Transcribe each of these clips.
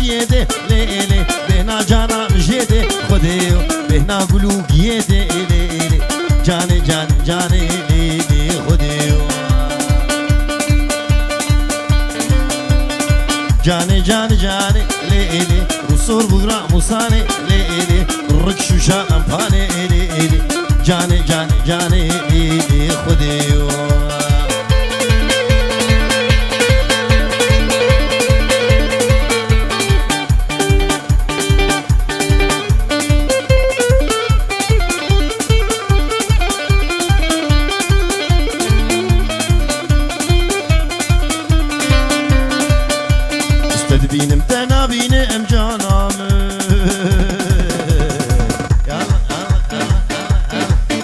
جيده ليلي بهنا جانا جيده خديو بهنا قلوب يده ليلي جاني جاني جاني ليلي خديو جاني جاني جاني ليلي رسول بقرا مصاني ليلي الركش وشان أمفاني ليلي جاني جاني جاني ليلي خديو بينم تنا بينم جانام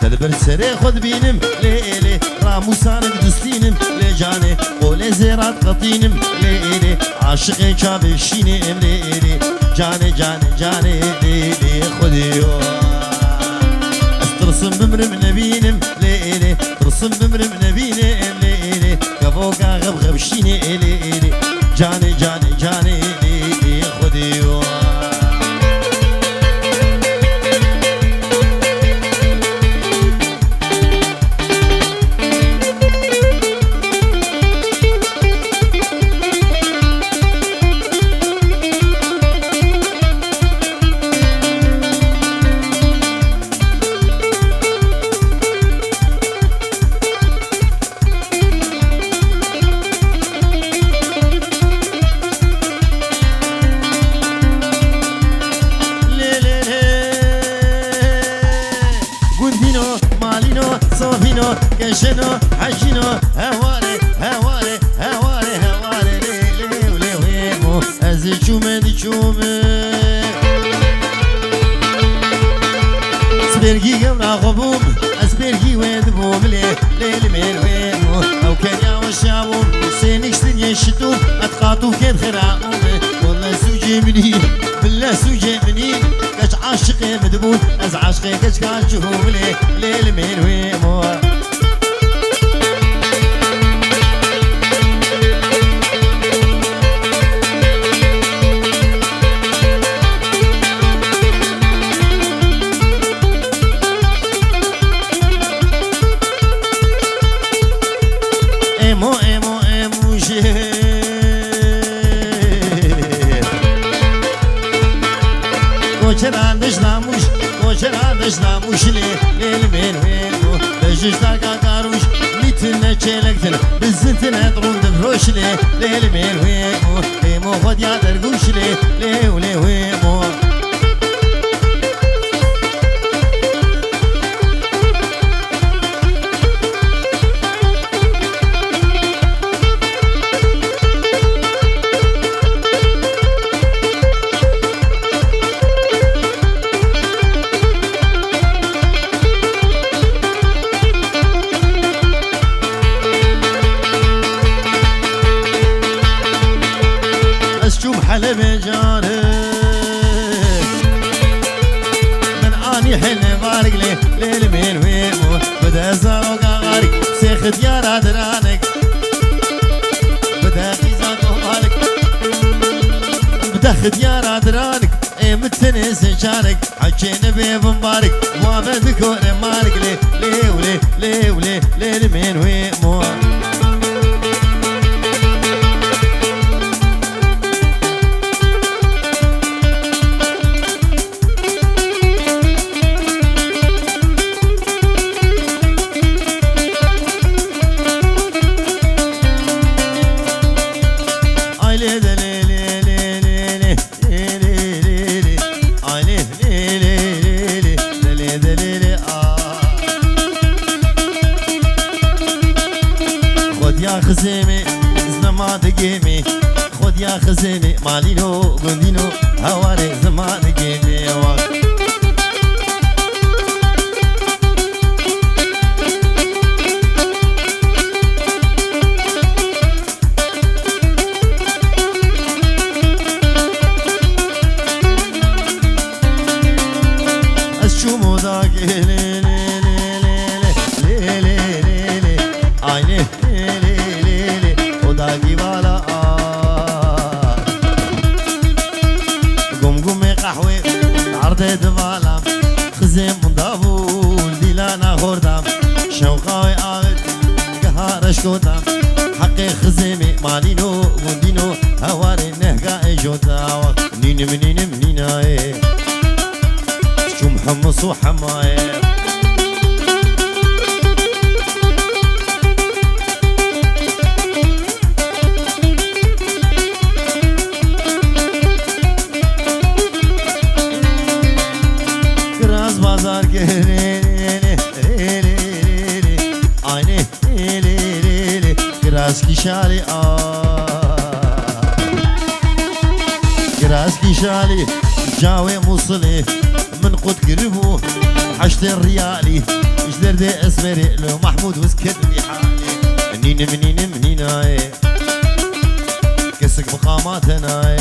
تدبر سري خد بينم ليلي راموسانك دستينم لجاني قولي زيرات قطينم ليلي عاشقي كابشينم ليلي جاني جاني جاني ليلي خديو ترسم بمرم نبينم ليلي ترسم بمرم نبينم ليلي كفوكا غبغبشيني ليلي جاني جاني جاني ليلي خديو صوفينو كشنو حشينو هواري هواري هواري هواري ليلي وليويمو ازيشو مديشو سبرقي قمنا غبوم اسبرقي ويدبوم ليلي ميلويمو او كان يا وشاوم سينك سن يشتوم اتقاطو كيد خراقوم والله سوجي مني بالله سوجي مني كاش عاشقي مدبون از عاشقي كاش كاشوم ليلي ميلويمو ايمو ايمو ايمو کوچران دشناموش کوچران دشناموش لیل من ویلو بجش داگا کاروش میتونه چلکتن بزنتن درون دفروش لیل من ویلو ایمو خود یادرگوش لیو لیو ایمو حلب جارك من اني حل بارك ليل من ويمو بدا زاروك غارك سيخ ديار درانك بدا خيزاتو مالك بدا خديار درانك اي متنس شارك حجينا بيب مبارك وما بكون مالك ليل من ويمو خزيمي زمان دقيمي خد يا خزيمي مالينو قندينو هواري زمان دقيمي اشومو داقي لي لي لي لي لي لي عيني بزناده دوالم خزم من دابول دیلانا خوردم شوقاوی آغد گهارش کودم حقی خزمی مالینو گندینو هواری نهگا ایجودا نینم نینم نینای شو محمص و حمای گراز بازار aynı gras kişali gras kişali جاوي موصلي من قد قربو حشت الريالي اجدر دي اسمري لو محمود وسكت لي حالي نينم نينم نيناي كسك بقاماتناي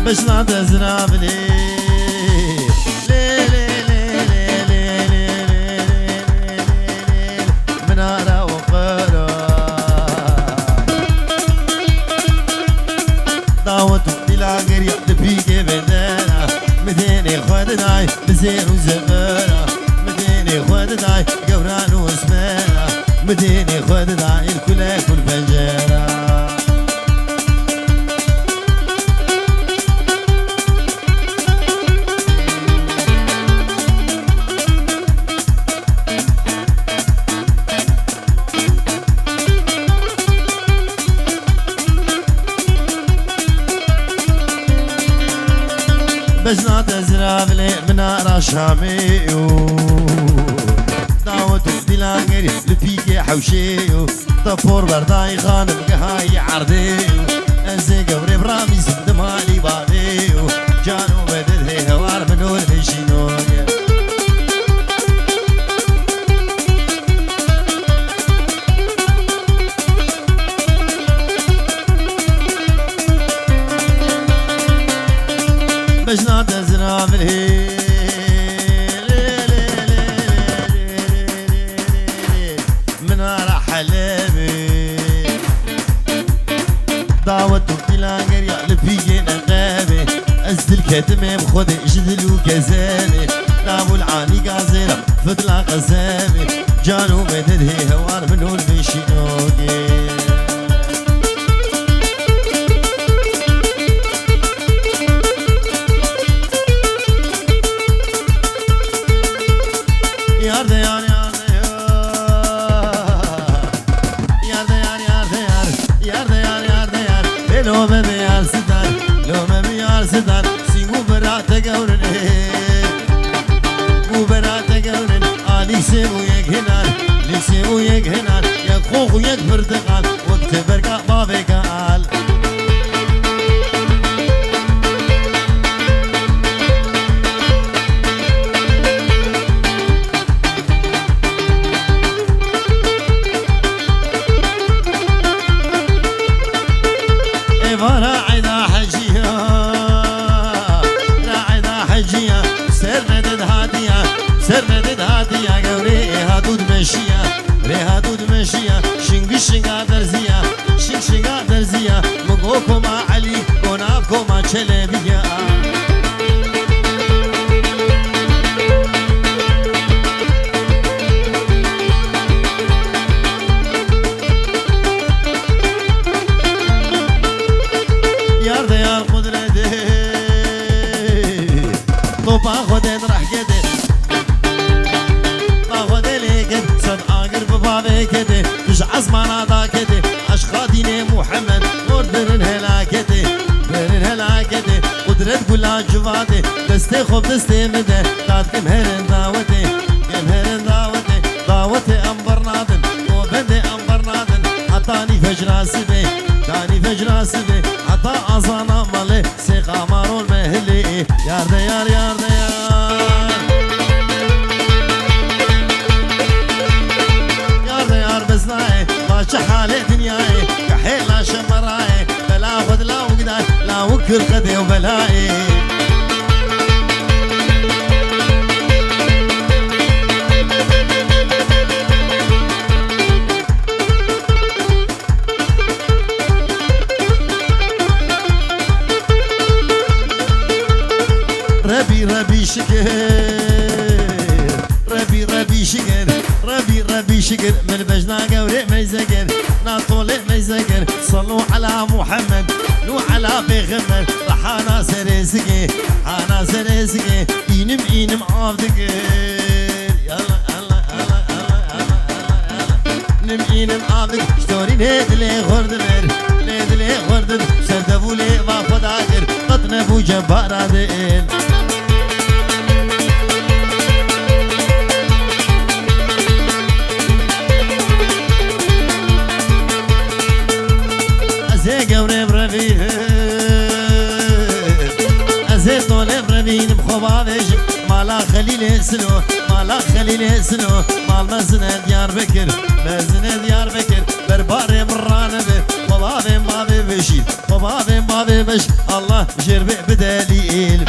بس لا تزرع بلي منارة وقرا دعوتو بلا قرية تبيكي بدانا مديني خود داي بزير وزغرا مديني خود داي قوران واسمانا مديني خود داي الكل كل فنجرة بجنا تزرع بلي منارة شاميو دعوتو دلانجري لبيكي حوشيو طفور برداي خانم قهاي عرديو انزي قوري برامي سندمالي بابيو جانو بدد هي هوار منو المشينو بجنا تزرع بالهيل منارة حلبي دعوتو بلانجر يقلب فيجي نقابي أزد الكتمة بخد جدل وكزامي دعمو العاني قازيرة فضلا قزامي جانو مدد هي هوار منو المشينوكي yarda yar yarda yar yarda yar lo me yar sidar lo me yar sidar singu berate gaurne bu berate gaurne ali sevu yekhinar li sevu yekhinar ya khokhu yek birdiqal waqt berqa babekal راعدا حجية راعدا حجية سردد هادية سردد هادية قوري هادود مشية ري هادود مشية شنق شنقا درزية شنق شنقا درزية مقوكو ما علي ونابكو ما چلبية yarda yar kudreti Topa khodet rah kedi Ma khodeli ked Sad agir baba kedi Tuj azmana da kedi Aşka dine Muhammed Nur berin helaketi Berin helaketi Kudret gula civadi Deste khob deste mide Dad kemherin daveti Kemherin daveti Daveti ambar nadin O bende ambar nadin Hatani fecrasi bey Tani fecrasi bey Hatta azana malı Seka marol mehli Yarda yar yarda yar Yarda yar beznai Başı hali dünyayı Kahela şemarai Bela khud la uqday La ukir qadi و belai ربي شكر ربي شكر من بجنا قوري ميزقر ناطول ميزقر صلوا على محمد نو على بيغمر رحانا سرسكي حانا سرسكي إنم عافدك يلا إنم عافدك شتوري نيدلي غردر سردبولي ما خداكر قطنبو جبارادين أزي قوري بربي أزي طولي بربي مخوبابش مالا خليل سنو مال مزنة ديار بكر برباري مرانبه وبابي بابي بشير وبابي بابي بش الله جربي بدليل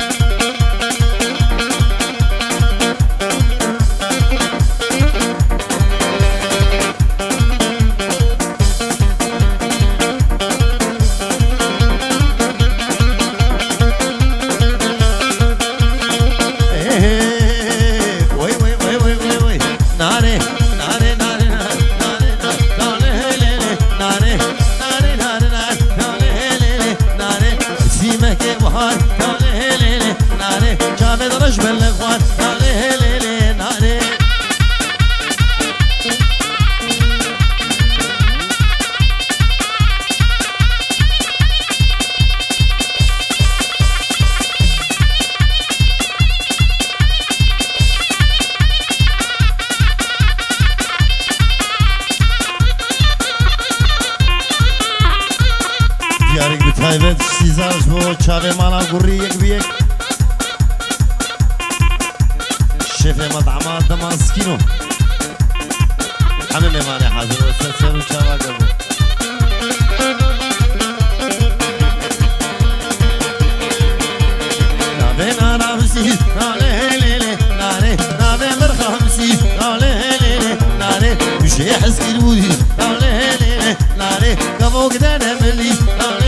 تایبت سیزارش بو چاوه مالا گوری یک بیک شف مطعمات دماسکینو همه میمانه حاضر و سر و چاوه گربو نابه نارامسیز ناله لیله ناره نابه مرخامسیز ناله لیله ناره بشه حسکیر بودی ناله لیله ناره کبو گدنه ملیز ناله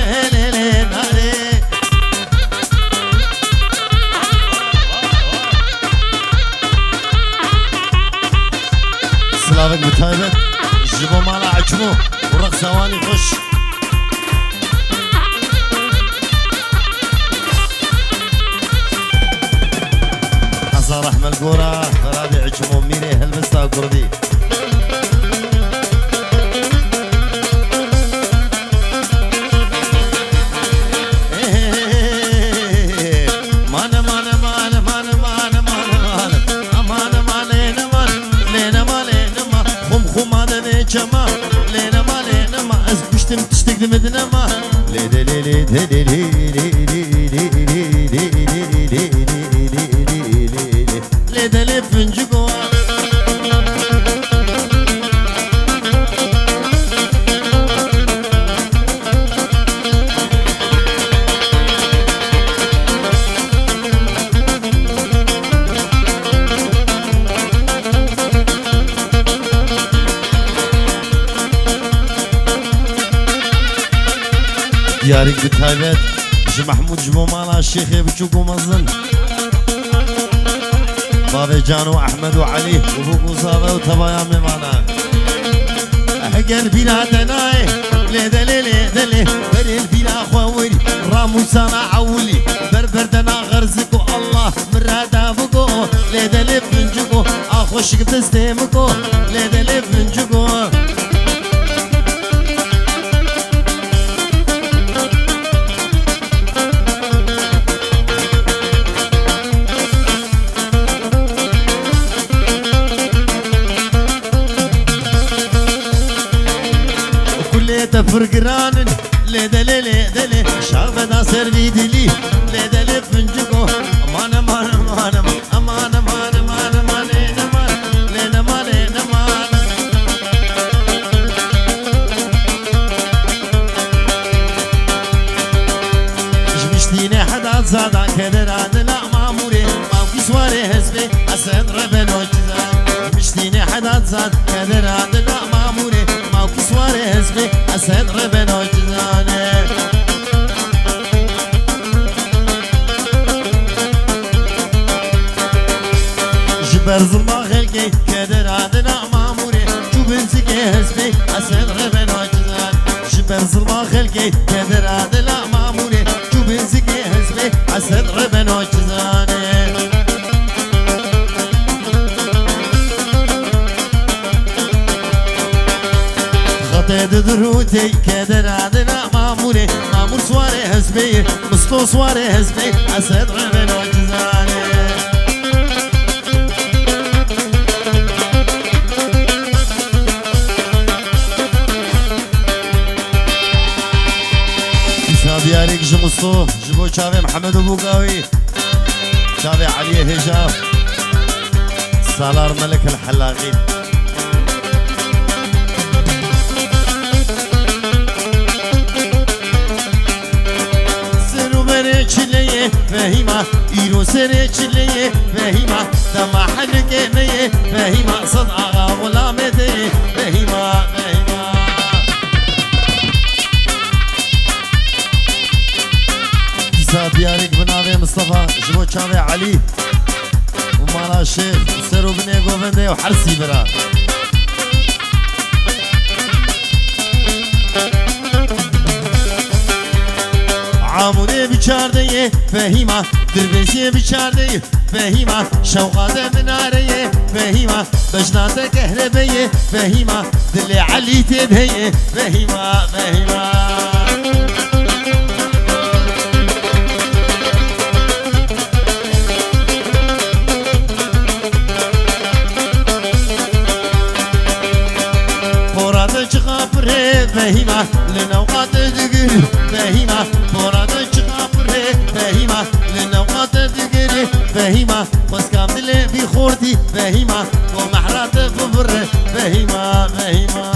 سلامك بتايبت جيبوا مالا عجمو ورق ثواني خش حصى رحمة القورة فرادي عجمو ميري هلبستا قردي تشتقدم ما لي لي لي لي لي لي فنجقوا ديارك بتايبت جي محمود جبو مالا الشيخ بتشوكو مزن بابي جانو احمد وعلي وبوكو صابه وتبايا ميمانا احقر بلا دناي ليدلي بريل بلا خووري رامو سانا عولي بربردنا غرزكو الله مرادا بكو ليدلي بنجكو اخوشك تستيمكو ليدلي بنجكو فرقران ليدلي شعب دا سربي دلي ليدلي فنجكو امان امان امان امان امان امان امان لينا مان جمشتيني حدا زادا كدران لا ماموري ماوكي سواري حزبي حسن ربن وجزان جمشتيني حدا زاد كدران لا ماموري ماوكي سواري حزبي حسن ربن وجزان جبر ظلما خلقي كدر عدنا ماموري جو بنسكي هسبي أسد غبن عجزان جبر ظلما خلقي كدر عدنا ماموري جو بنسكي هسبي أسد غبن عجزان خطيت دروتي كدر عدنا ماموري مامور سواري هسبي مستو سواري هسبي أسد غبن عجزان ديارك جمصو جبو شافي محمد بوقاوي شافي علي هجاب سالار ملك الحلاقين سرو بريك ليه فهيمة إيرو سريك ليه فهيمة دما حلق ميه فهيمة صدقة غلامتي فهيمة فهيمة ديارك بنابي مصطفى جبو شافي علي ومالا الشيخ سرو بني قوفندي وحرسي برا عاموني بچاردي فهيمة دربسي بچاردي فهيمة شوقات مناري فهيمة بجنات كهربية فهيمة دلي علي تدهي فهيمة فهيمة فهيمة لنوقات دقري فهيمة فرادة شقابري فهيمة لنوقات دقري فهيمة بس كامل بخورتي فهيمة ومحرات ببر فهيمة فهيمة